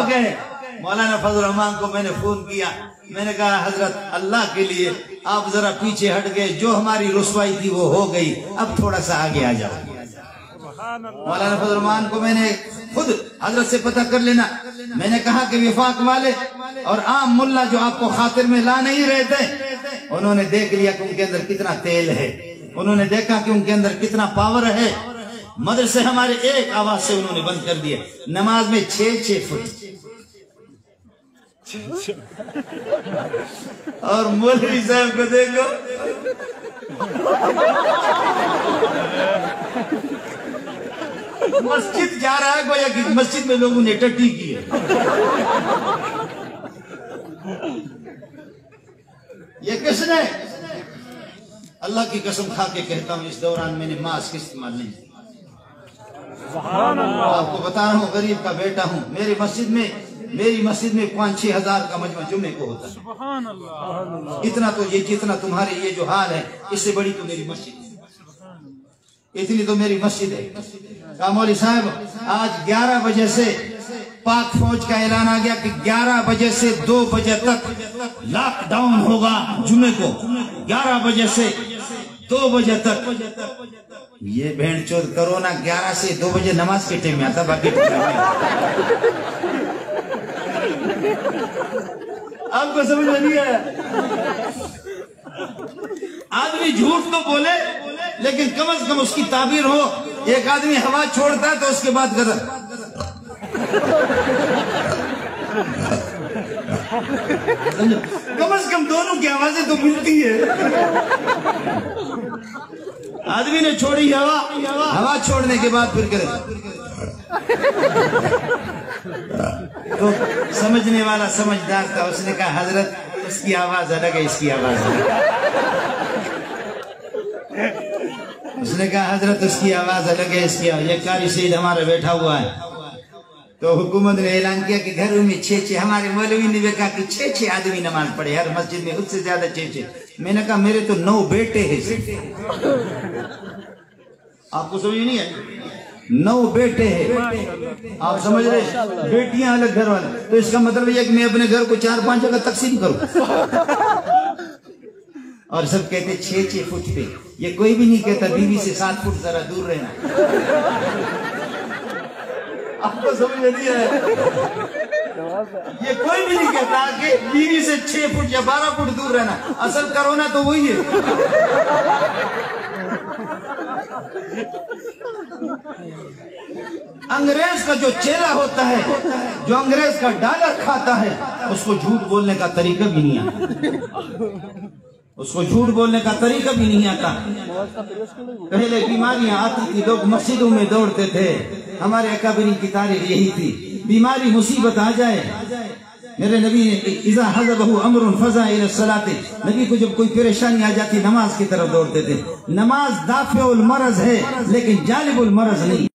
گئے مولانا فضل الرحمان کو میں نے فون کیا، میں نے کہا حضرت اللہ کے لیے آپ ذرا پیچھے ہٹ گئے، جو ہماری رسوائی تھی وہ ہو گئی، اب تھوڑا سا آگے آ جاؤ۔ مولانا فضل الرحمان کو میں نے خود حضرت سے پتہ کر لینا، میں نے کہا کہ وفاق والے اور عام ملا جو آپ کو خاطر میں لا نہیں رہے تھے، انہوں نے دیکھ لیا کہ ان کے اندر کتنا تیل ہے، انہوں نے دیکھا کہ ان کے اندر کتنا پاور ہے، مدرسے ہمارے ایک آواز سے انہوں نے بند کر دیا، نماز میں 6 فٹ، اور مولوی صاحب کو دیکھو مسجد جا رہا ہے گویا کہ مسجد میں لوگوں نے ٹٹی کی ہے۔ یہ کس نے؟ اللہ کی قسم کھا کے کہتا ہوں اس دوران میں نے ماسک استعمال نہیں کیا۔ آپ کو بتا رہا ہوں غریب کا بیٹا ہوں، میری مسجد میں 5-6 ہزار کا مجمع جمعے کو ہوتا ہے، اتنا تو یہ جتنا تمہارے یہ جو حال ہے اس سے بڑی تو میری مسجد ہے، اتنی تو میری مسجد ہے۔ کہا مولوی صاحب آج 11 بجے سے پاک فوج کا اعلان آ گیا کہ 11 بجے سے 2 بجے تک لاک ڈاؤن ہوگا جمعے کو، 11 بجے سے 2 بجے تک۔ یہ بہن چود کرونا 11 سے 2 بجے نماز کے ٹائم میں آتا، باقی آپ کو سمجھ نہیں آیا؟ آدمی جھوٹ تو بولے لیکن کم از کم اس کی تعبیر ہو۔ ایک آدمی ہوا چھوڑتا ہے تو اس کے بعد غضب، کم از کم دونوں کی آوازیں تو ملتی ہے۔ آدمی نے چھوڑی ہوا چھوڑنے کے بعد پھر کرے تو سمجھنے والا سمجھدار تھا، اس نے کہا حضرت اس کی آواز الگ ہے، اس کی آواز الگ ہے۔ اس نے کہا حضرت اس کی آواز الگ ہے، اس کی آواز۔ یہ قاری سید ہمارا بیٹھا ہوا ہے، تو حکومت نے اعلان کیا کہ گھروں میں 6 ہمارے مولوی نے بھی کہا کہ 6 آدمی نماز پڑھے ہر مسجد میں، اس سے زیادہ 6۔ میں نے کہا میرے تو 9 بیٹے ہیں، آپ کو سمجھ نہیں ہے؟ 9 بیٹے ہیں، آپ سمجھ رہے؟ بیٹیاں الگ گھر والے، تو اس کا مطلب یہ کہ میں اپنے گھر کو 4-5 جگہ تقسیم کروں، اور سب کہتے 6 فٹ پہ۔ یہ کوئی بھی نہیں کہتا بیوی سے 7 فٹ ذرا دور رہنا۔ آپ کو سمجھ نہیں ہے؟ یہ کوئی بھی نہیں کہتا کہ بیوی سے 6 فٹ یا 12 فٹ دور رہنا، اصل کرونا تو وہی ہے۔ انگریز کا جو چیلا ہوتا ہے، جو انگریز کا ڈالر کھاتا ہے، اس کو جھوٹ بولنے کا طریقہ بھی نہیں آتا، اس کو جھوٹ بولنے کا طریقہ بھی نہیں آتا۔ پہلے بیماریاں آتی تھی، لوگ مسجدوں میں دوڑتے تھے، ہمارے اکابرین کی تاریخ یہی تھی، بیماری مصیبت آ جائے، میرے نبی نے اذا حضبہ امر فزع الی الصلاۃ، نبی کو جب کوئی پریشانی آ جاتی نماز کی طرف دوڑتے تھے۔ نماز دافع المرض ہے لیکن جالب المرض نہیں۔